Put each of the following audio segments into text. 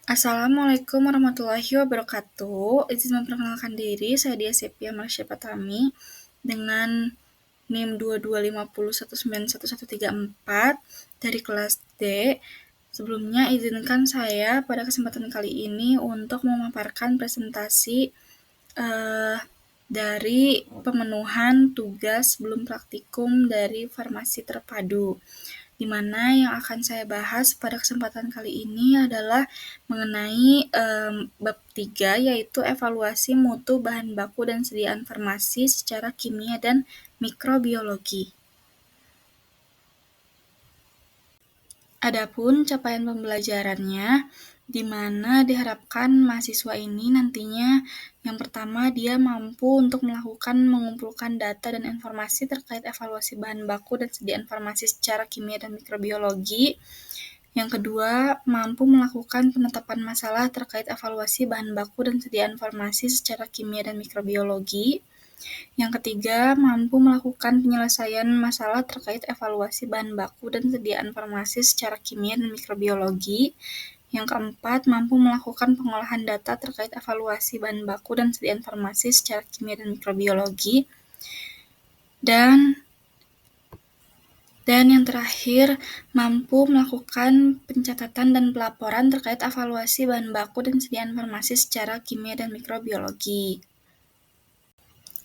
Assalamualaikum warahmatullahi wabarakatuh. Izin memperkenalkan diri, saya Dia Sepia Marsya Patami dengan NIM 22501911134 dari kelas D. Sebelumnya izinkan saya pada kesempatan kali ini untuk memaparkan presentasi dari pemenuhan tugas sebelum praktikum dari farmasi terpadu, di mana yang akan saya bahas pada kesempatan kali ini adalah mengenai bab 3, yaitu evaluasi mutu bahan baku dan sediaan farmasi secara kimia dan mikrobiologi. Adapun capaian pembelajarannya, di mana diharapkan mahasiswa ini nantinya yang pertama dia mampu untuk mengumpulkan data dan informasi terkait evaluasi bahan baku dan sediaan farmasi secara kimia dan mikrobiologi. Yang kedua, mampu melakukan penetapan masalah terkait evaluasi bahan baku dan sediaan farmasi secara kimia dan mikrobiologi. Yang ketiga, mampu melakukan penyelesaian masalah terkait evaluasi bahan baku dan sediaan farmasi secara kimia dan mikrobiologi. Yang keempat, mampu melakukan pengolahan data terkait evaluasi bahan baku dan sediaan farmasi secara kimia dan mikrobiologi. Dan yang terakhir, mampu melakukan pencatatan dan pelaporan terkait evaluasi bahan baku dan sediaan farmasi secara kimia dan mikrobiologi.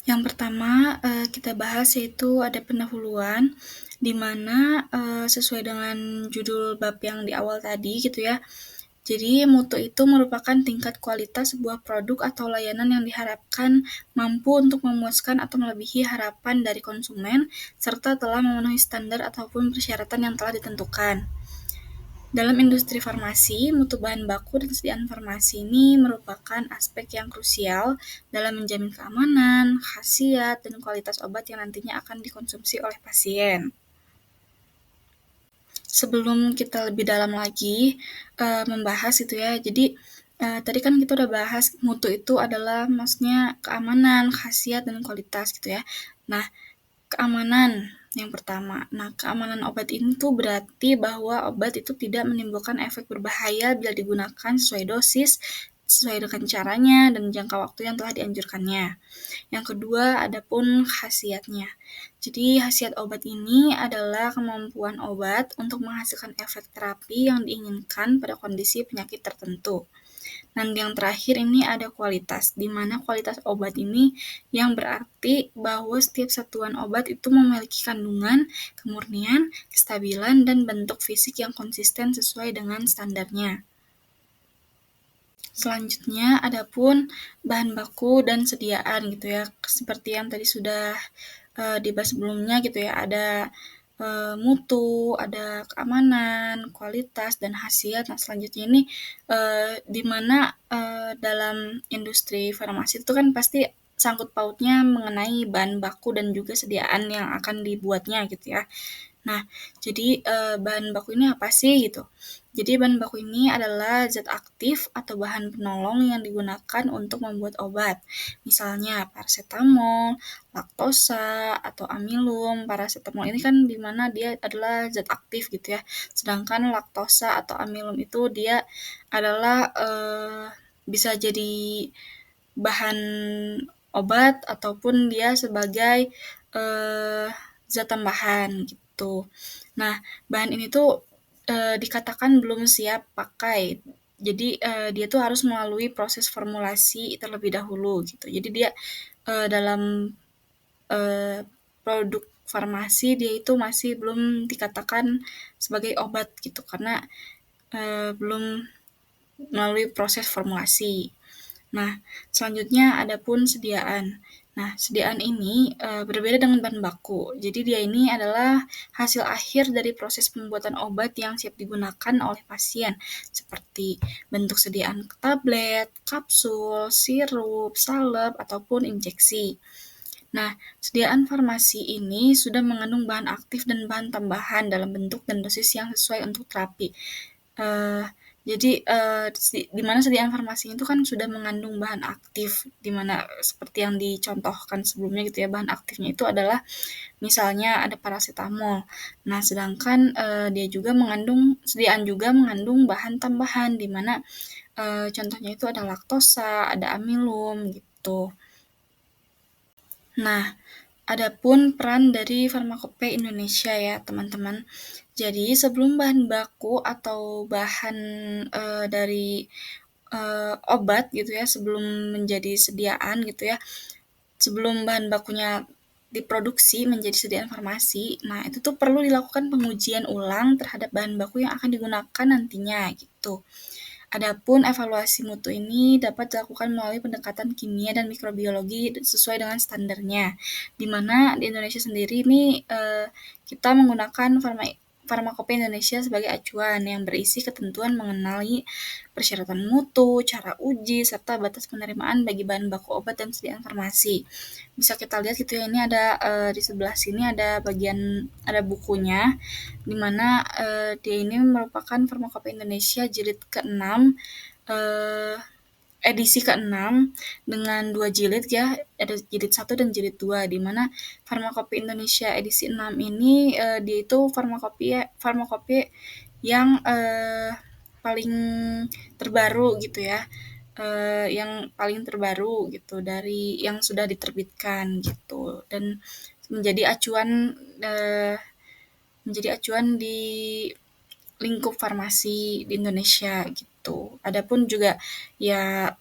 Yang pertama kita bahas yaitu ada pendahuluan, di mana sesuai dengan judul bab yang di awal tadi gitu ya. Jadi mutu itu merupakan tingkat kualitas sebuah produk atau layanan yang diharapkan mampu untuk memuaskan atau melebihi harapan dari konsumen, serta telah memenuhi standar ataupun persyaratan yang telah ditentukan. Dalam industri farmasi, mutu bahan baku dan sediaan farmasi ini merupakan aspek yang krusial dalam menjamin keamanan, khasiat, dan kualitas obat yang nantinya akan dikonsumsi oleh pasien. Sebelum kita lebih dalam lagi membahas itu ya, jadi tadi kan kita udah bahas mutu itu adalah maksudnya keamanan, khasiat, dan kualitas gitu ya. Nah, keamanan yang pertama. Nah, keamanan obat ini tuh berarti bahwa obat itu tidak menimbulkan efek berbahaya bila digunakan sesuai dosis, sesuai dengan caranya, dan jangka waktu yang telah dianjurkannya. Yang kedua, adapun khasiatnya. Jadi, khasiat obat ini adalah kemampuan obat untuk menghasilkan efek terapi yang diinginkan pada kondisi penyakit tertentu. Dan yang terakhir ini ada kualitas, di mana kualitas obat ini yang berarti bahwa setiap satuan obat itu memiliki kandungan, kemurnian, kestabilan, dan bentuk fisik yang konsisten sesuai dengan standarnya. Selanjutnya, adapun bahan baku dan sediaan gitu ya, seperti yang tadi sudah dibahas sebelumnya gitu ya, ada mutu, ada keamanan, kualitas, dan khasiat. Nah, selanjutnya ini di mana dalam industri farmasi itu kan pasti sangkut pautnya mengenai bahan baku dan juga sediaan yang akan dibuatnya gitu ya. Nah, jadi bahan baku ini apa sih gitu? Jadi bahan baku ini adalah zat aktif atau bahan penolong yang digunakan untuk membuat obat. Misalnya paracetamol, laktosa, atau amilum. Paracetamol ini kan di mana dia adalah zat aktif gitu ya. Sedangkan laktosa atau amilum itu dia adalah bisa jadi bahan obat ataupun dia sebagai zat tambahan gitu. Nah, bahan ini tuh dikatakan belum siap pakai. Jadi dia tuh harus melalui proses formulasi terlebih dahulu gitu. Jadi dia dalam produk farmasi dia itu masih belum dikatakan sebagai obat gitu karena belum melalui proses formulasi. Nah, selanjutnya adapun sediaan. Nah, sediaan ini berbeda dengan bahan baku. Jadi dia ini adalah hasil akhir dari proses pembuatan obat yang siap digunakan oleh pasien, seperti bentuk sediaan tablet, kapsul, sirup, salep, ataupun injeksi. Nah, sediaan farmasi ini sudah mengandung bahan aktif dan bahan tambahan dalam bentuk dan dosis yang sesuai untuk terapi. Jadi, di mana sediaan farmasi itu kan sudah mengandung bahan aktif, di mana seperti yang dicontohkan sebelumnya gitu ya, bahan aktifnya itu adalah misalnya ada parasetamol. Nah, sedangkan, dia juga mengandung sediaan juga mengandung bahan tambahan, di mana, contohnya itu ada laktosa, ada amilum, gitu. Nah, adapun peran dari Farmakope Indonesia ya, teman-teman. Jadi, sebelum bahan baku atau bahan, dari, obat gitu ya, sebelum menjadi sediaan gitu ya, sebelum bahan bakunya diproduksi menjadi sediaan farmasi, nah itu tuh perlu dilakukan pengujian ulang terhadap bahan baku yang akan digunakan nantinya gitu. Adapun evaluasi mutu ini dapat dilakukan melalui pendekatan kimia dan mikrobiologi sesuai dengan standarnya. Di mana di Indonesia sendiri ini kita menggunakan Farmakope Indonesia sebagai acuan yang berisi ketentuan mengenai persyaratan mutu, cara uji, serta batas penerimaan bagi bahan baku obat dan sediaan farmasi. Bisa kita lihat gitu ya, ini ada di sebelah sini ada bukunya, di mana dia ini merupakan Farmakope Indonesia jilid ke-6, eh, edisi ke-6 dengan 2 jilid ya, ada jilid 1 dan jilid 2, di mana Farmakope Indonesia edisi 6 ini dia itu farmakope yang paling terbaru gitu ya, yang paling terbaru gitu dari yang sudah diterbitkan gitu, dan menjadi acuan eh, menjadi acuan di lingkup farmasi di Indonesia gitu. Adapun juga ya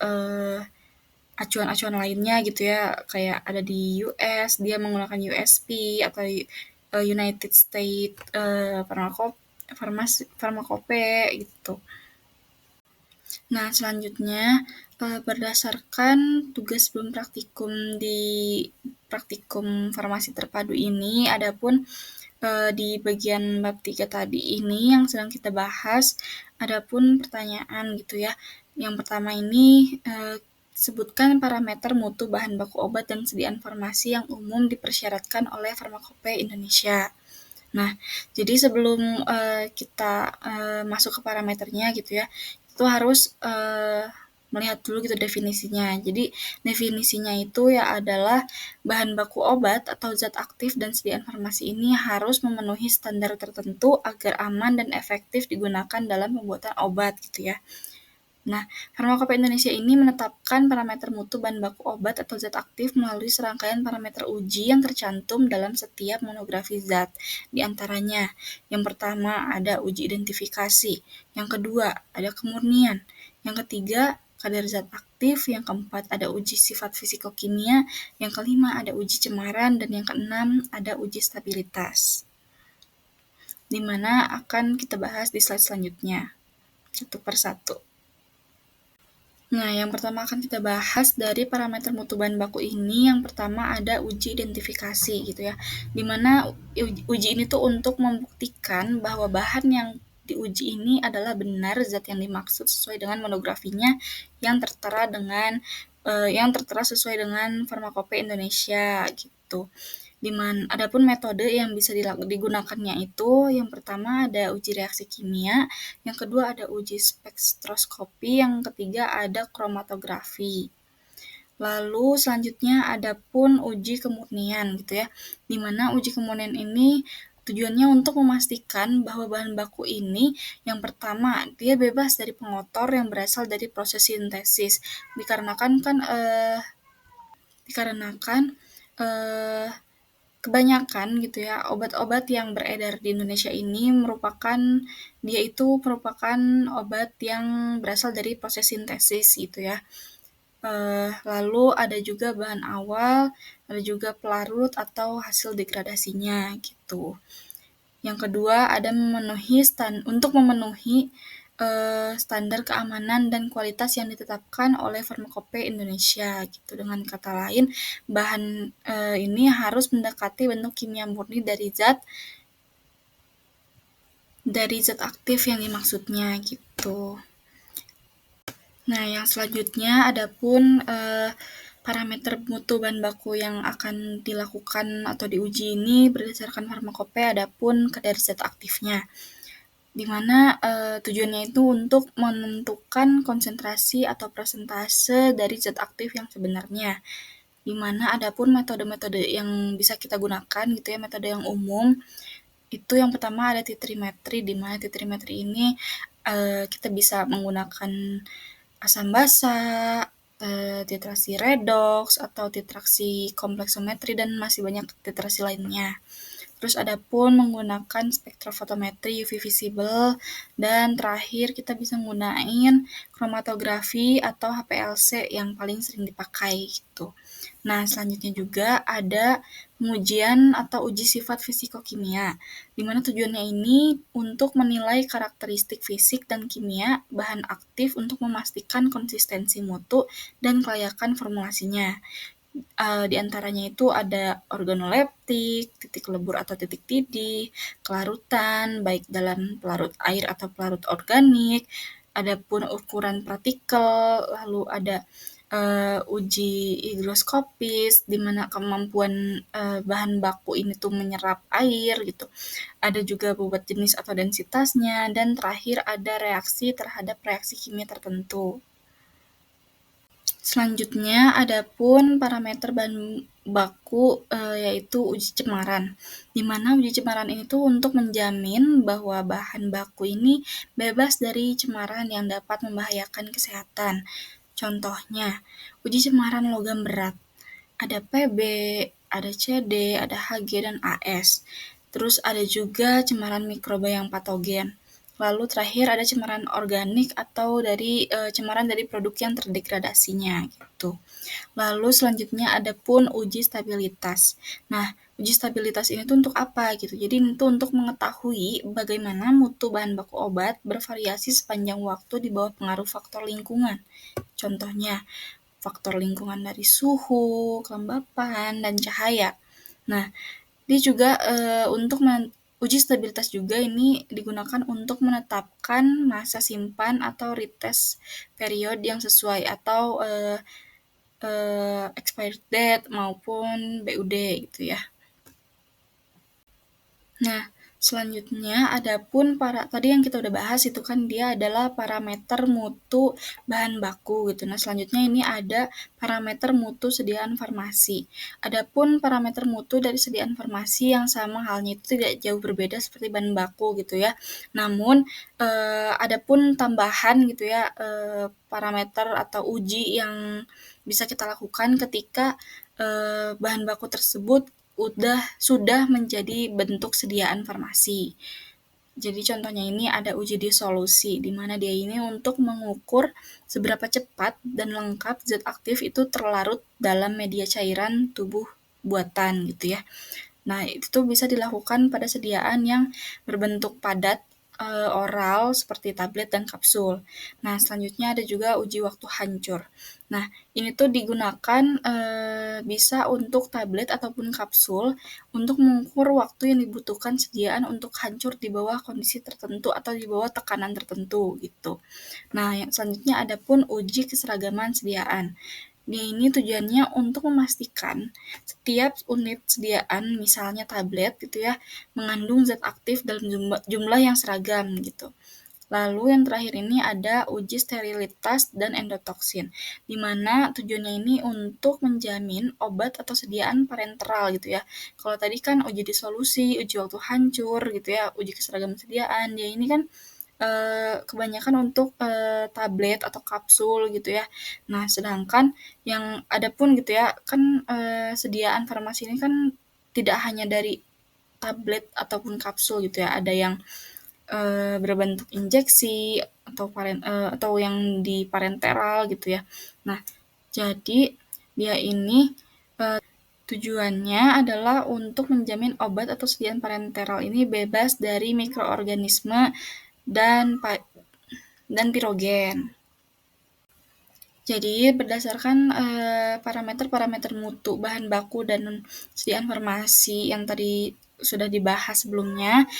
acuan-acuan lainnya gitu ya, kayak ada di US, dia menggunakan USP atau United States Farmakope gitu. Nah, selanjutnya berdasarkan tugas belum praktikum di praktikum farmasi terpadu ini, adapun di bagian bab 3 tadi ini yang sedang kita bahas, adapun pertanyaan gitu ya. Yang pertama ini sebutkan parameter mutu bahan baku obat dan sediaan farmasi yang umum dipersyaratkan oleh Farmakope Indonesia. Nah, jadi sebelum kita masuk ke parameternya gitu ya, itu harus melihat dulu gitu definisinya. Jadi definisinya itu ya adalah bahan baku obat atau zat aktif dan sediaan farmasi ini harus memenuhi standar tertentu agar aman dan efektif digunakan dalam pembuatan obat gitu ya. Nah, Farmakope Indonesia ini menetapkan parameter mutu bahan baku obat atau zat aktif melalui serangkaian parameter uji yang tercantum dalam setiap monografi zat. Di antaranya, yang pertama ada uji identifikasi, yang kedua ada kemurnian, yang ketiga kadar zat aktif, yang keempat ada uji sifat fisikokimia, yang kelima ada uji cemaran, dan yang keenam ada uji stabilitas. Di mana akan kita bahas di slide selanjutnya, satu per satu. Nah, yang pertama akan kita bahas dari parameter mutu bahan baku ini. Yang pertama ada uji identifikasi gitu ya. Dimana uji ini tuh untuk membuktikan bahwa bahan yang diuji ini adalah benar zat yang dimaksud sesuai dengan monografinya yang tertera sesuai dengan Farmakope Indonesia gitu. Adapun metode yang bisa digunakannya itu, yang pertama ada uji reaksi kimia, yang kedua ada uji spektroskopi, yang ketiga ada kromatografi. Lalu selanjutnya ada pun uji kemurnian gitu ya, di mana uji kemurnian ini tujuannya untuk memastikan bahwa bahan baku ini yang pertama dia bebas dari pengotor yang berasal dari proses sintesis, dikarenakan kebanyakan gitu ya obat-obat yang beredar di Indonesia ini merupakan obat yang berasal dari proses sintesis gitu ya. Lalu ada juga bahan awal, ada juga pelarut atau hasil degradasinya gitu. Yang kedua ada untuk memenuhi standar keamanan dan kualitas yang ditetapkan oleh Farmakope Indonesia gitu. Dengan kata lain, bahan ini harus mendekati bentuk kimia murni dari zat aktif yang dimaksudnya gitu. Nah, yang selanjutnya adapun parameter mutu bahan baku yang akan dilakukan atau diuji ini berdasarkan Farmakope adapun kadar zat aktifnya. di mana, tujuannya itu untuk menentukan konsentrasi atau persentase dari zat aktif yang sebenarnya. Di mana ada pun metode-metode yang bisa kita gunakan gitu ya, metode yang umum, itu yang pertama ada titrimetri, di mana titrimetri ini, kita bisa menggunakan asam basa, titrasi redoks, atau titraksi kompleksometri, dan masih banyak titrasi lainnya. Terus ada pun menggunakan spektrofotometri UV visible, dan terakhir kita bisa menggunakan kromatografi atau HPLC yang paling sering dipakai gitu. Nah, selanjutnya juga ada pengujian atau uji sifat fisikokimia, di mana tujuannya ini untuk menilai karakteristik fisik dan kimia bahan aktif untuk memastikan konsistensi mutu dan kelayakan formulasinya. Di antaranya itu ada organoleptik, titik lebur atau titik didih, kelarutan, baik dalam pelarut air atau pelarut organik, ada pun ukuran partikel, lalu ada uji higroskopis, di mana kemampuan bahan baku ini tuh menyerap air gitu. Ada juga bobot jenis atau densitasnya, dan terakhir ada reaksi terhadap reaksi kimia tertentu. Selanjutnya ada pun parameter bahan baku, yaitu uji cemaran, di mana uji cemaran ini tuh untuk menjamin bahwa bahan baku ini bebas dari cemaran yang dapat membahayakan kesehatan. Contohnya, uji cemaran logam berat, ada Pb, ada Cd, ada Hg, dan As. Terus ada juga cemaran mikroba yang patogen. Lalu terakhir ada cemaran organik atau dari cemaran dari produk yang terdegradasinya gitu. Lalu selanjutnya ada pun uji stabilitas. Nah, uji stabilitas ini tuh untuk apa gitu? Jadi itu untuk mengetahui bagaimana mutu bahan baku obat bervariasi sepanjang waktu di bawah pengaruh faktor lingkungan. Contohnya, faktor lingkungan dari suhu, kelembapan, dan cahaya. Nah, dia juga untuk uji stabilitas juga ini digunakan untuk menetapkan masa simpan atau retest period yang sesuai, atau expired date maupun BUD gitu ya. Nah, selanjutnya ada pun tadi yang kita udah bahas itu kan dia adalah parameter mutu bahan baku gitu. Nah, selanjutnya ini ada parameter mutu sediaan farmasi. Adapun parameter mutu dari sediaan farmasi yang sama halnya itu tidak jauh berbeda seperti bahan baku gitu ya. Namun ada pun tambahan gitu ya, parameter atau uji yang bisa kita lakukan ketika bahan baku tersebut sudah menjadi bentuk sediaan farmasi. Jadi contohnya ini ada uji disolusi, di mana dia ini untuk mengukur seberapa cepat dan lengkap zat aktif itu terlarut dalam media cairan tubuh buatan gitu ya. Nah, itu bisa dilakukan pada sediaan yang berbentuk padat, oral seperti tablet dan kapsul. Nah, selanjutnya ada juga uji waktu hancur. Nah, ini tuh digunakan bisa untuk tablet ataupun kapsul untuk mengukur waktu yang dibutuhkan sediaan untuk hancur di bawah kondisi tertentu atau di bawah tekanan tertentu gitu. Nah, yang selanjutnya ada pun uji keseragaman sediaan. Dia ini tujuannya untuk memastikan setiap unit sediaan, misalnya tablet gitu ya, mengandung zat aktif dalam jumlah yang seragam gitu. Lalu yang terakhir ini ada uji sterilitas dan endotoksin, di mana tujuannya ini untuk menjamin obat atau sediaan parenteral gitu ya. Kalau tadi kan uji disolusi, uji waktu hancur gitu ya, uji keseragaman sediaan, dia ini kan kebanyakan untuk tablet atau kapsul gitu ya. Nah, sedangkan yang ada pun gitu ya, kan sediaan farmasi ini kan tidak hanya dari tablet ataupun kapsul gitu ya, ada yang berbentuk injeksi atau yang di parenteral gitu ya. Nah, jadi dia ini tujuannya adalah untuk menjamin obat atau sediaan parenteral ini bebas dari mikroorganisme dan pirogen. Jadi berdasarkan parameter-parameter mutu bahan baku dan sediaan farmasi yang tadi sudah dibahas sebelumnya,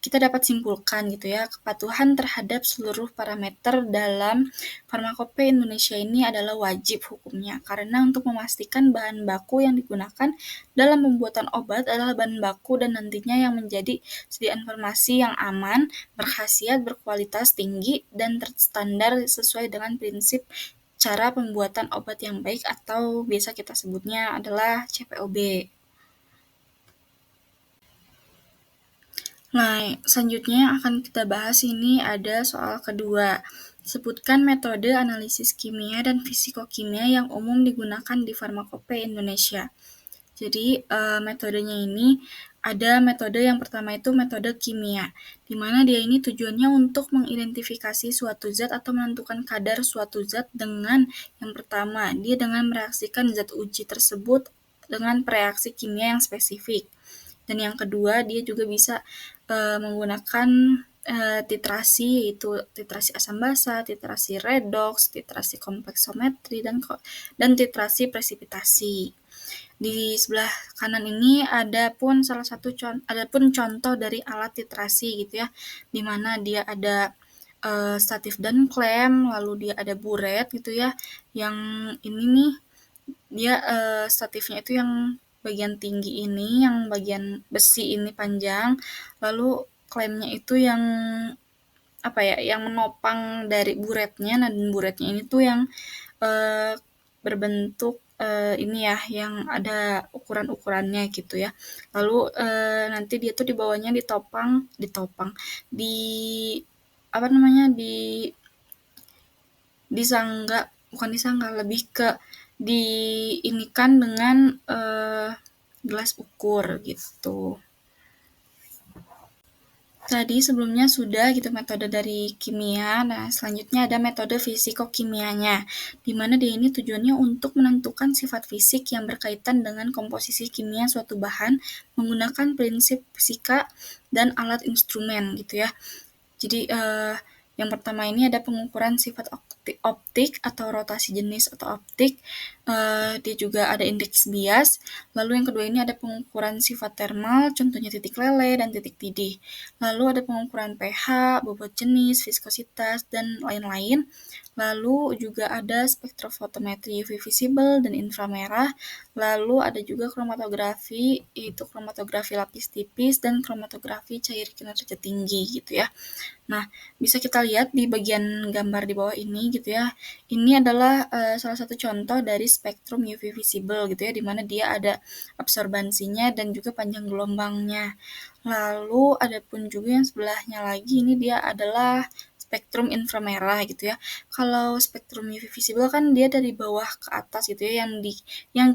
kita dapat simpulkan gitu ya, kepatuhan terhadap seluruh parameter dalam Farmakope Indonesia ini adalah wajib hukumnya, karena untuk memastikan bahan baku yang digunakan dalam pembuatan obat adalah bahan baku dan nantinya yang menjadi sediaan farmasi yang aman, berkhasiat, berkualitas tinggi, dan terstandar sesuai dengan prinsip cara pembuatan obat yang baik atau biasa kita sebutnya adalah CPOB. Nah, selanjutnya yang akan kita bahas ini ada soal kedua. Sebutkan metode analisis kimia dan fisikokimia yang umum digunakan di Farmakope Indonesia. Jadi, metodenya ini ada metode yang pertama itu metode kimia, di mana dia ini tujuannya untuk mengidentifikasi suatu zat atau menentukan kadar suatu zat dengan yang pertama, dia dengan mereaksikan zat uji tersebut dengan reaksi kimia yang spesifik. Dan yang kedua, dia juga bisa menggunakan titrasi, yaitu titrasi asam basa, titrasi redoks, titrasi kompleksometri, dan titrasi presipitasi. Di sebelah kanan ini ada pun contoh dari alat titrasi gitu ya, di mana dia ada statif dan klem, lalu dia ada buret gitu ya. Yang ini nih dia statifnya itu yang bagian tinggi ini, yang bagian besi ini panjang, lalu klemnya itu yang yang menopang dari buretnya. Nah, dan buretnya ini tuh yang berbentuk ini ya, yang ada ukuran-ukurannya gitu ya. Lalu nanti dia tuh di bawahnya di apa namanya disangga, bukan disangga, lebih ke diinikan dengan gelas ukur gitu. Tadi sebelumnya sudah gitu metode dari kimia. Nah, selanjutnya ada metode fisikokimianya, di mana dia ini tujuannya untuk menentukan sifat fisik yang berkaitan dengan komposisi kimia suatu bahan menggunakan prinsip fisika dan alat instrumen gitu ya. Jadi yang pertama ini ada pengukuran sifat optik atau rotasi jenis atau optik. Dia juga ada indeks bias. Lalu yang kedua ini ada pengukuran sifat termal, contohnya titik lele dan titik tidih. Lalu ada pengukuran pH, bobot jenis, viskositas, dan lain-lain. Lalu juga ada spektrofotometri UV visible dan inframerah. Lalu ada juga kromatografi, yaitu kromatografi lapis tipis dan kromatografi cair kinerja tinggi gitu ya. Nah, bisa kita lihat di bagian gambar di bawah ini gitu ya. Ini adalah salah satu contoh dari spektrum UV visible gitu ya, di mana dia ada absorbansinya dan juga panjang gelombangnya. Lalu ada pun juga yang sebelahnya lagi, ini dia adalah spektrum inframerah gitu ya. Kalau spektrum UV visible kan dia dari bawah ke atas gitu ya, yang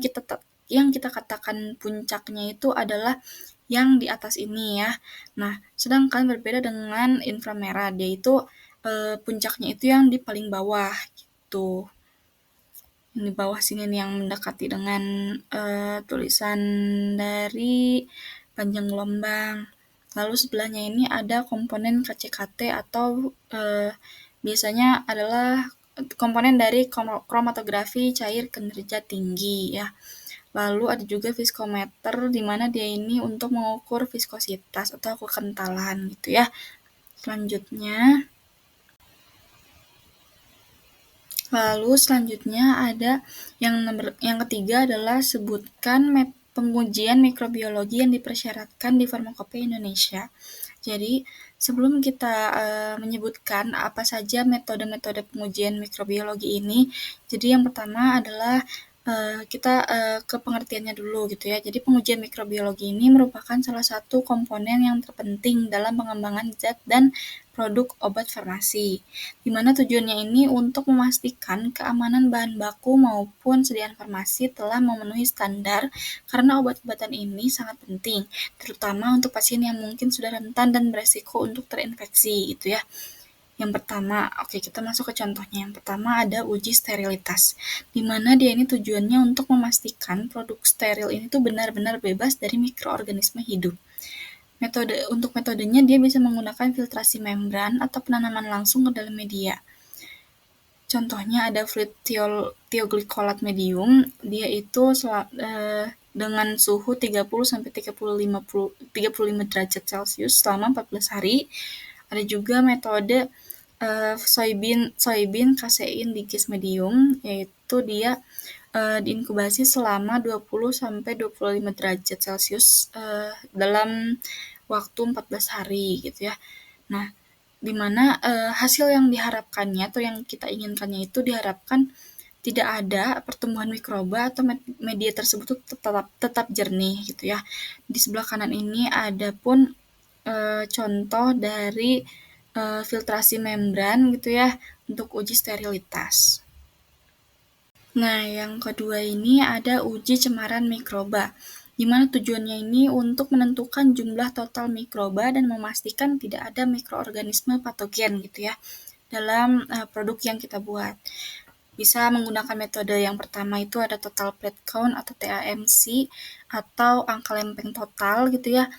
kita katakan puncaknya itu adalah yang di atas ini ya. Nah, sedangkan berbeda dengan inframerah, dia itu puncaknya itu yang di paling bawah gitu. Yang di bawah sini nih yang mendekati dengan tulisan dari panjang gelombang. Lalu sebelahnya ini ada komponen KCKT atau biasanya adalah komponen dari kromatografi cair kinerja tinggi ya. Lalu ada juga viskometer, di mana dia ini untuk mengukur viskositas atau kekentalan gitu ya. Lalu selanjutnya ada yang ketiga adalah sebutkan pengujian mikrobiologi yang dipersyaratkan di Farmakope Indonesia. Jadi sebelum kita menyebutkan apa saja metode-metode pengujian mikrobiologi ini, jadi yang pertama adalah kita ke pengertiannya dulu gitu ya. Jadi pengujian mikrobiologi ini merupakan salah satu komponen yang terpenting dalam pengembangan zat dan produk obat farmasi, di mana tujuannya ini untuk memastikan keamanan bahan baku maupun sediaan farmasi telah memenuhi standar, karena obat-obatan ini sangat penting, terutama untuk pasien yang mungkin sudah rentan dan beresiko untuk terinfeksi gitu ya. Yang pertama, kita masuk ke contohnya. Yang pertama ada uji sterilitas, di mana dia ini tujuannya untuk memastikan produk steril ini tuh benar-benar bebas dari mikroorganisme hidup. Untuk metodenya dia bisa menggunakan filtrasi membran atau penanaman langsung ke dalam media. Contohnya ada fluid thioglikolat medium, dia itu dengan suhu 30 sampai 35 derajat Celcius selama 14 hari. Ada juga metode soybean kasein di gas medium, yaitu dia diinkubasi selama 20 sampai 25 derajat Celcius dalam waktu 14 hari gitu ya. Nah, di mana hasil yang diharapkannya atau yang kita inginkannya itu diharapkan tidak ada pertumbuhan mikroba atau media tersebut tetap jernih gitu ya. Di sebelah kanan ini ada pun contoh dari filtrasi membran gitu ya untuk uji sterilitas. Nah, yang kedua ini ada uji cemaran mikroba, di mana tujuannya ini untuk menentukan jumlah total mikroba dan memastikan tidak ada mikroorganisme patogen gitu ya dalam produk yang kita buat. Bisa menggunakan metode yang pertama itu ada total plate count atau TAMC atau angka lempeng total gitu ya,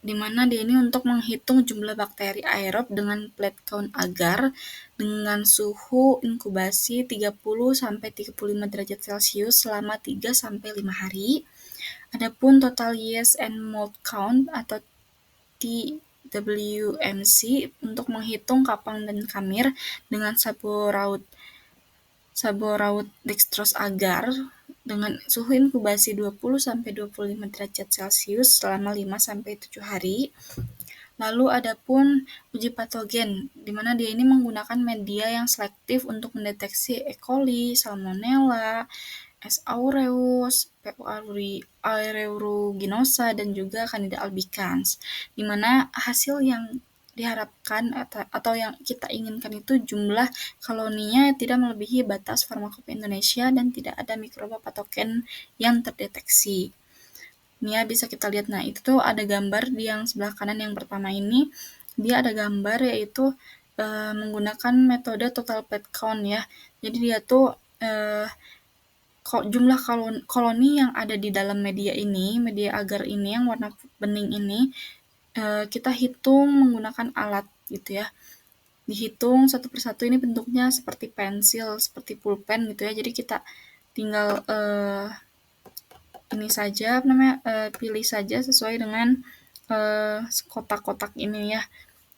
di mana dia ini untuk menghitung jumlah bakteri aerob dengan plate count agar dengan suhu inkubasi 30 sampai 35 derajat Celcius selama 3 sampai 5 hari. Adapun total yeast and mold count atau TWMC untuk menghitung kapang dan kamir dengan saboraud dextrose agar dengan suhu inkubasi 20 sampai 25 derajat Celcius selama 5 sampai 7 hari. Lalu adapun uji patogen, di mana dia ini menggunakan media yang selektif untuk mendeteksi E. coli, Salmonella, S. aureus, P. aeruginosa, dan juga Candida albicans, di mana hasil yang diharapkan atau yang kita inginkan itu jumlah koloninya tidak melebihi batas Farmakope Indonesia dan tidak ada mikroba patogen yang terdeteksi. Ini ya bisa kita lihat, nah itu tuh ada gambar di yang sebelah kanan yang pertama ini, dia ada gambar yaitu menggunakan metode total plate count ya. Jadi dia tuh jumlah koloni yang ada di dalam media agar ini yang warna bening ini, kita hitung menggunakan alat gitu ya. Dihitung satu persatu, ini bentuknya seperti pensil, seperti pulpen gitu ya. Jadi kita tinggal ini saja pilih saja sesuai dengan kotak-kotak ini ya.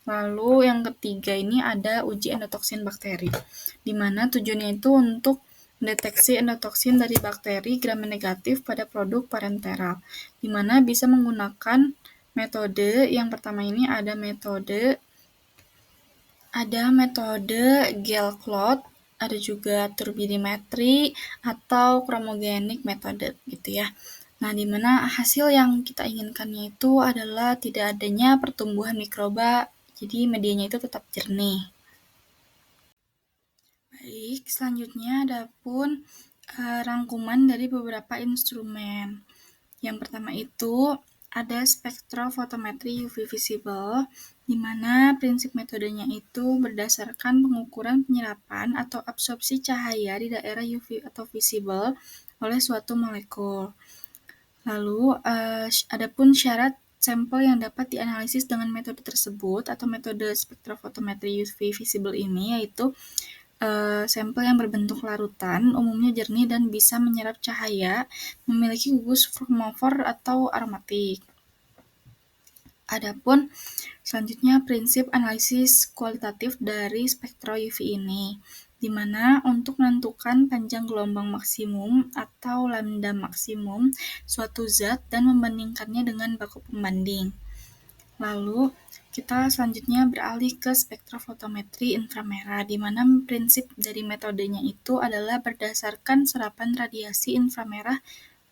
Lalu yang ketiga ini ada uji endotoksin bakteri, di mana tujuannya itu untuk mendeteksi endotoksin dari bakteri gram negatif pada produk parenteral, di mana bisa menggunakan metode yang pertama ini ada metode gel clot, ada juga turbidimetri atau chromogenik metode gitu ya. Nah, di mana hasil yang kita inginkannya itu adalah tidak adanya pertumbuhan mikroba, jadi medianya itu tetap jernih. Baik, selanjutnya ada pun rangkuman dari beberapa instrumen. Yang pertama itu ada spektrofotometri UV visible, di mana prinsip metodenya itu berdasarkan pengukuran penyerapan atau absorpsi cahaya di daerah UV atau visible oleh suatu molekul. Lalu ada pun syarat sampel yang dapat dianalisis dengan metode tersebut atau metode spektrofotometri UV visible ini yaitu sampel yang berbentuk larutan, umumnya jernih dan bisa menyerap cahaya, memiliki gugus chromofor atau aromatik. Adapun selanjutnya prinsip analisis kualitatif dari spektro UV ini, di mana untuk menentukan panjang gelombang maksimum atau lambda maksimum suatu zat dan membandingkannya dengan baku pembanding. Lalu kita selanjutnya beralih ke spektrofotometri inframerah, di mana prinsip dari metodenya itu adalah berdasarkan serapan radiasi inframerah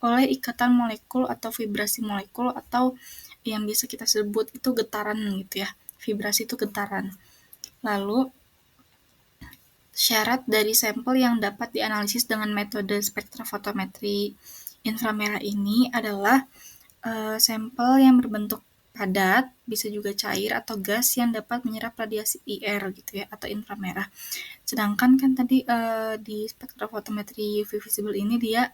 oleh ikatan molekul atau vibrasi molekul atau yang bisa kita sebut itu getaran gitu ya. Vibrasi itu getaran. Lalu syarat dari sampel yang dapat dianalisis dengan metode spektrofotometri inframerah ini adalah sampel yang berbentuk padat, bisa juga cair atau gas yang dapat menyerap radiasi IR gitu ya atau inframerah. Sedangkan kan tadi di spektrofotometri UV visible ini dia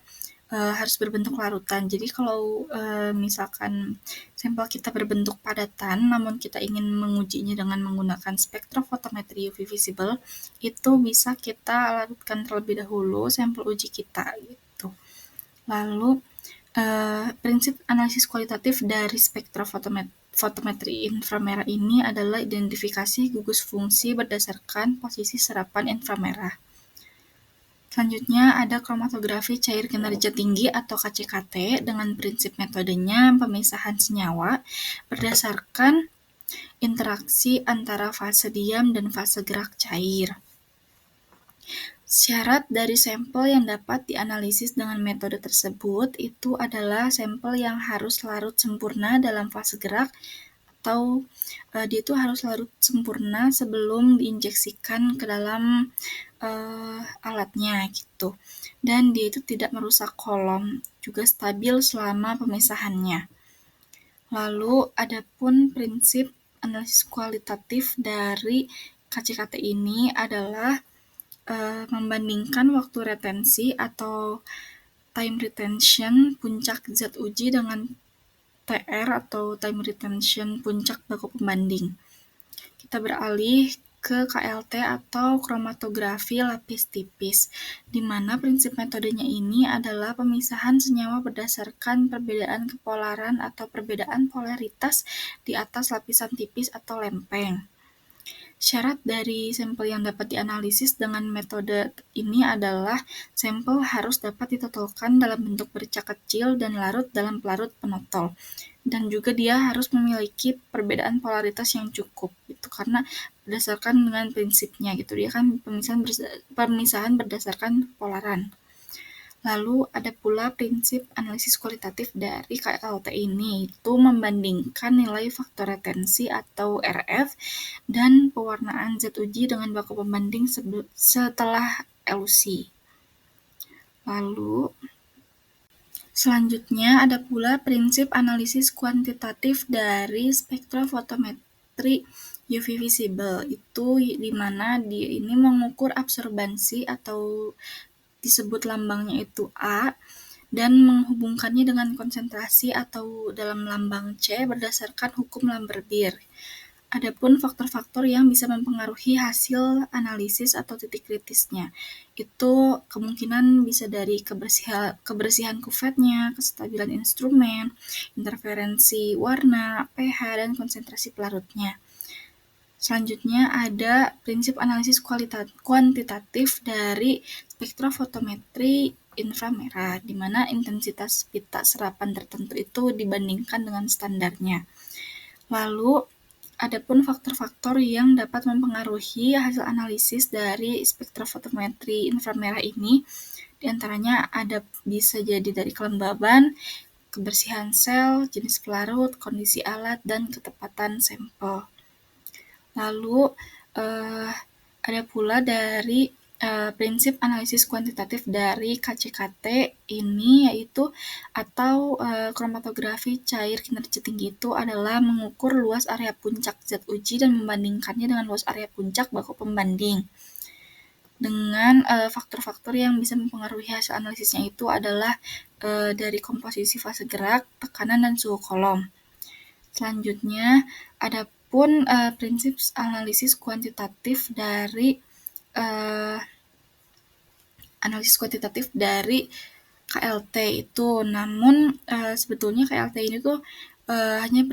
harus berbentuk larutan. Jadi kalau misalkan sampel kita berbentuk padatan, namun kita ingin mengujinya dengan menggunakan spektrofotometri UV visible, itu bisa kita larutkan terlebih dahulu sampel uji kita gitu. Lalu Prinsip analisis kualitatif dari spektrofotometri inframerah ini adalah identifikasi gugus fungsi berdasarkan posisi serapan inframerah. Selanjutnya ada kromatografi cair kinerja tinggi atau KCKT dengan prinsip metodenya pemisahan senyawa berdasarkan interaksi antara fase diam dan fase gerak cair. Syarat dari sampel yang dapat dianalisis dengan metode tersebut itu adalah sampel yang harus larut sempurna dalam fase gerak atau dia itu harus larut sempurna sebelum diinjeksikan ke dalam alatnya gitu. Dan dia itu tidak merusak kolom, juga stabil selama pemisahannya. Lalu adapun prinsip analisis kualitatif dari KCKT ini adalah membandingkan waktu retensi atau time retention puncak zat uji dengan TR atau time retention puncak baku pembanding. Kita beralih ke KLT atau kromatografi lapis tipis, di mana prinsip metodenya ini adalah pemisahan senyawa berdasarkan perbedaan kepolaran atau perbedaan polaritas di atas lapisan tipis atau lempeng. Syarat dari sampel yang dapat dianalisis dengan metode ini adalah sampel harus dapat ditotolkan dalam bentuk bercak kecil dan larut dalam pelarut penotol. Dan juga dia harus memiliki perbedaan polaritas yang cukup, itu karena berdasarkan dengan prinsipnya gitu. Dia kan pemisahan berdasarkan polaran. Lalu ada pula prinsip analisis kualitatif dari KLT ini, itu membandingkan nilai faktor retensi atau RF dan pewarnaan zat uji dengan baku pembanding setelah elusi. Lalu selanjutnya ada pula prinsip analisis kuantitatif dari spektrofotometri UV visible, itu di mana dia ini mengukur absorbansi atau disebut lambangnya itu A, dan menghubungkannya dengan konsentrasi atau dalam lambang C berdasarkan hukum Lambert-Beer. Adapun faktor-faktor yang bisa mempengaruhi hasil analisis atau titik kritisnya, itu kemungkinan bisa dari kebersihan kuvetnya, kestabilan instrumen, interferensi warna, pH, dan konsentrasi pelarutnya. Selanjutnya ada prinsip analisis kuantitatif dari spektrofotometri inframerah, di mana intensitas pita serapan tertentu itu dibandingkan dengan standarnya. Lalu, adapun faktor-faktor yang dapat mempengaruhi hasil analisis dari spektrofotometri inframerah ini, diantaranya ada bisa jadi dari kelembaban, kebersihan sel, jenis pelarut, kondisi alat, dan ketepatan sampel. Lalu ada pula dari prinsip analisis kuantitatif dari KCKT ini, yaitu atau kromatografi cair kinerja tinggi itu adalah mengukur luas area puncak zat uji dan membandingkannya dengan luas area puncak baku pembanding. Dengan faktor-faktor yang bisa mempengaruhi hasil analisisnya itu adalah dari komposisi fase gerak, tekanan, dan suhu kolom. Selanjutnya, adapun prinsip analisis kuantitatif dari KLT itu, namun sebetulnya KLT ini tuh hanya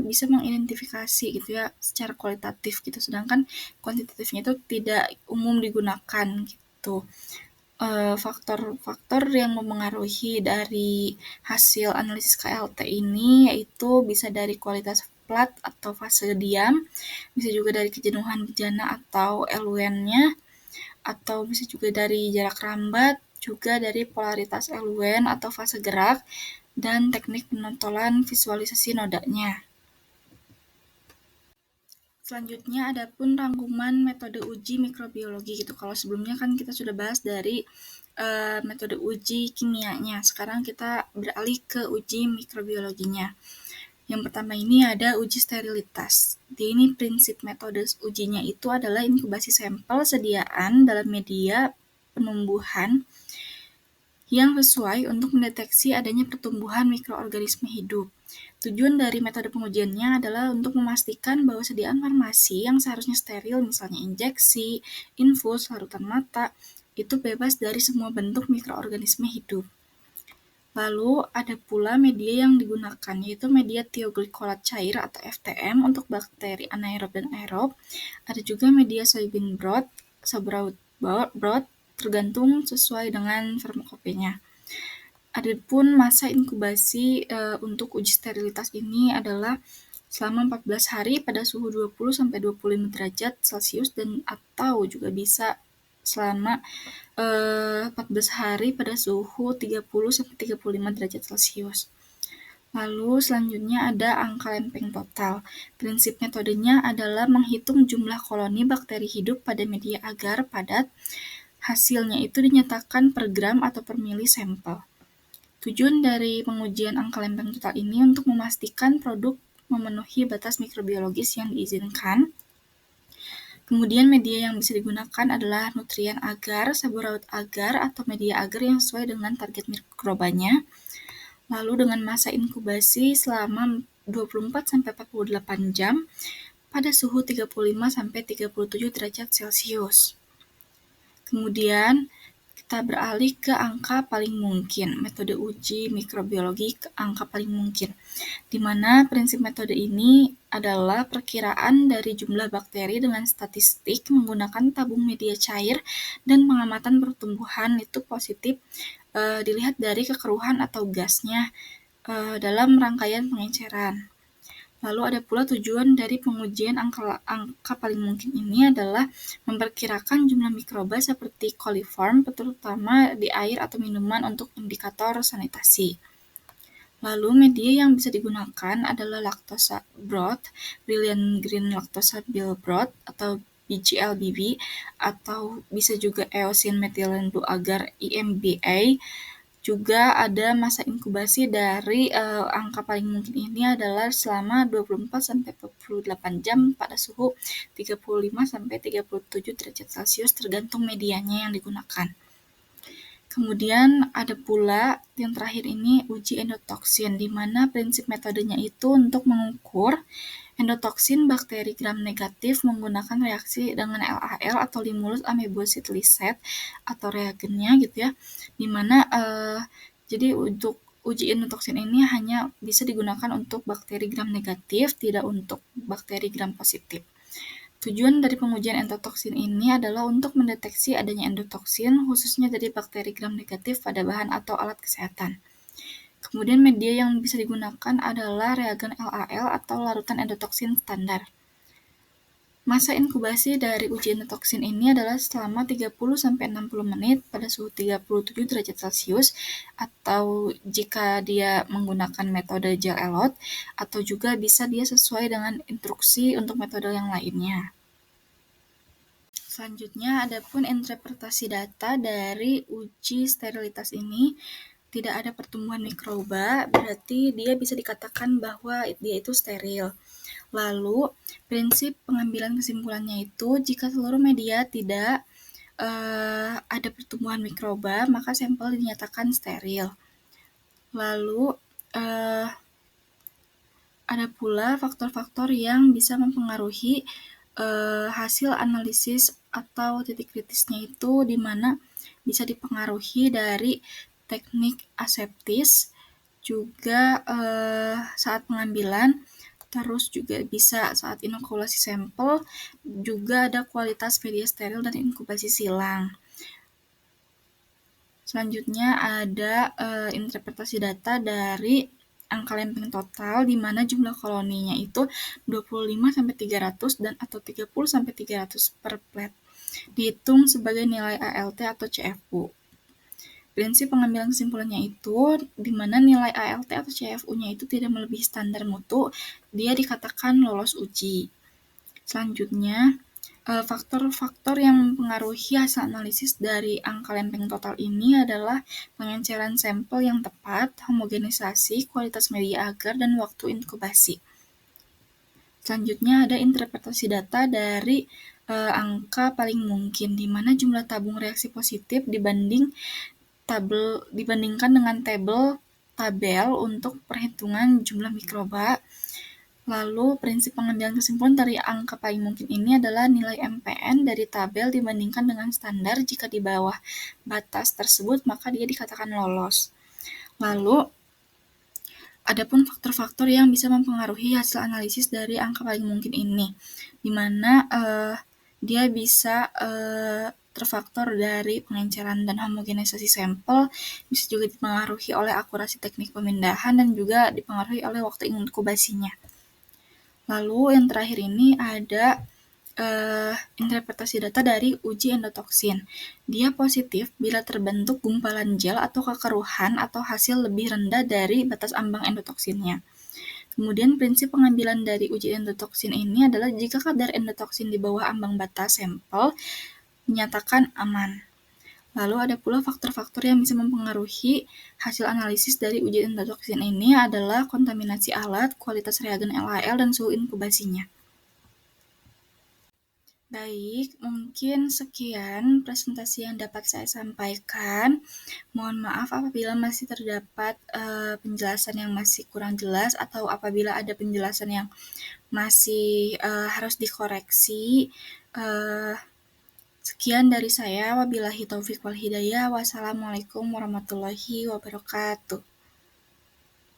bisa mengidentifikasi gitu ya secara kualitatif gitu, sedangkan kuantitatifnya itu tidak umum digunakan gitu. Faktor-faktor yang mempengaruhi dari hasil analisis KLT ini yaitu bisa dari kualitas plat atau fase diam, bisa juga dari kejenuhan bejana atau eluen-nya, atau bisa juga dari jarak rambat, juga dari polaritas eluen atau fase gerak, dan teknik penotolan visualisasi nodanya. Selanjutnya adapun rangkuman metode uji mikrobiologi gitu. Kalau sebelumnya kan kita sudah bahas dari metode uji kimianya. Sekarang kita beralih ke uji mikrobiologinya. Yang pertama ini ada uji sterilitas. Di ini prinsip metode ujinya itu adalah inkubasi sampel sediaan dalam media penumbuhan yang sesuai untuk mendeteksi adanya pertumbuhan mikroorganisme hidup. Tujuan dari metode pengujiannya adalah untuk memastikan bahwa sediaan farmasi yang seharusnya steril, misalnya injeksi, infus, larutan mata, itu bebas dari semua bentuk mikroorganisme hidup. Lalu ada pula media yang digunakan, yaitu media thioglycolate cair atau FTM untuk bakteri anaerob dan aerob. Ada juga media soybean broth, sauerkraut broth, tergantung sesuai dengan farmakopenya. Adapun masa inkubasi untuk uji sterilitas ini adalah selama 14 hari pada suhu 20-25 derajat Celcius dan atau juga bisa selama 14 hari pada suhu 30-35 derajat Celcius. Lalu selanjutnya ada angka lempeng total. Prinsip metodenya adalah menghitung jumlah koloni bakteri hidup pada media agar padat. Hasilnya itu dinyatakan per gram atau per mili sampel. Tujuan dari pengujian angka lempeng total ini untuk memastikan produk memenuhi batas mikrobiologis yang diizinkan. Kemudian media yang bisa digunakan adalah nutrien agar, saburaut agar, atau media agar yang sesuai dengan target mikrobanya. Lalu dengan masa inkubasi selama 24-48 jam pada suhu 35-37 derajat Celcius. Kemudian kita beralih ke angka paling mungkin, metode uji mikrobiologi ke angka paling mungkin, di mana prinsip metode ini adalah perkiraan dari jumlah bakteri dengan statistik menggunakan tabung media cair dan pengamatan pertumbuhan itu positif dilihat dari kekeruhan atau gasnya dalam rangkaian pengenceran. Lalu ada pula tujuan dari pengujian angka paling mungkin ini adalah memperkirakan jumlah mikroba seperti coliform, terutama di air atau minuman untuk indikator sanitasi. Lalu media yang bisa digunakan adalah lactosa broth, Brilliant Green Lactosa Bil Broth atau BGLBB, atau bisa juga Eosin Methylene Blue Agar EMBA. Juga ada masa inkubasi dari angka paling mungkin ini adalah selama 24-48 jam pada suhu 35-37 derajat Celcius tergantung medianya yang digunakan. Kemudian ada pula yang terakhir ini uji endotoksin, di mana prinsip metodenya itu untuk mengukur endotoksin bakteri gram negatif menggunakan reaksi dengan LAL atau Limulus amebosid lyset atau reagennya gitu ya, di mana jadi untuk uji endotoksin ini hanya bisa digunakan untuk bakteri gram negatif, tidak untuk bakteri gram positif. Tujuan dari pengujian endotoksin ini adalah untuk mendeteksi adanya endotoksin, khususnya dari bakteri gram negatif pada bahan atau alat kesehatan. Kemudian media yang bisa digunakan adalah reagen LAL atau larutan endotoksin standar. Masa inkubasi dari uji endotoksin ini adalah selama 30-60 menit pada suhu 37 derajat Celcius, atau jika dia menggunakan metode gel elot, atau juga bisa dia sesuai dengan instruksi untuk metode yang lainnya. Selanjutnya, adapun interpretasi data dari uji sterilitas ini, tidak ada pertumbuhan mikroba, berarti dia bisa dikatakan bahwa dia itu steril. Lalu, prinsip pengambilan kesimpulannya itu, jika seluruh media tidak ada pertumbuhan mikroba, maka sampel dinyatakan steril. Lalu, ada pula faktor-faktor yang bisa mempengaruhi hasil analisis atau titik kritisnya itu, di mana bisa dipengaruhi dari teknik aseptis, juga saat pengambilan, terus juga bisa saat inokulasi sampel, juga ada kualitas media steril dan inkubasi silang. Selanjutnya ada interpretasi data dari angka lempeng total, di mana jumlah koloninya itu 25-300 dan atau 30-300 per plate, dihitung sebagai nilai ALT atau CFU. Prinsip pengambilan kesimpulannya itu, di mana nilai ALT atau CFU-nya itu tidak melebihi standar mutu, dia dikatakan lolos uji. Selanjutnya, faktor-faktor yang mempengaruhi hasil analisis dari angka lempeng total ini adalah pengenceran sampel yang tepat, homogenisasi, kualitas media agar, dan waktu inkubasi. Selanjutnya ada interpretasi data dari angka paling mungkin, di mana jumlah tabung reaksi positif dibandingkan dengan tabel untuk perhitungan jumlah mikroba. Lalu, prinsip pengambilan kesimpulan dari angka paling mungkin ini adalah nilai MPN dari tabel dibandingkan dengan standar. Jika di bawah batas tersebut, maka dia dikatakan lolos. Lalu, adapun faktor-faktor yang bisa mempengaruhi hasil analisis dari angka paling mungkin ini, di mana dia bisa terfaktor dari pengenceran dan homogenisasi sampel, bisa juga dipengaruhi oleh akurasi teknik pemindahan, dan juga dipengaruhi oleh waktu inkubasinya. Lalu yang terakhir ini ada interpretasi data dari uji endotoksin. Dia positif bila terbentuk gumpalan gel atau kekeruhan atau hasil lebih rendah dari batas ambang endotoksinnya. Kemudian prinsip pengambilan dari uji endotoksin ini adalah jika kadar endotoksin di bawah ambang batas sampel dinyatakan aman. Lalu ada pula faktor-faktor yang bisa mempengaruhi hasil analisis dari uji endotoksin ini adalah kontaminasi alat, kualitas reagen LHL, dan suhu inkubasinya. Baik, mungkin sekian presentasi yang dapat saya sampaikan. Mohon maaf apabila masih terdapat penjelasan yang masih kurang jelas atau apabila ada penjelasan yang masih harus dikoreksi. Sekian dari saya. Wabillahi taufik wal hidayah. Wassalamualaikum warahmatullahi wabarakatuh.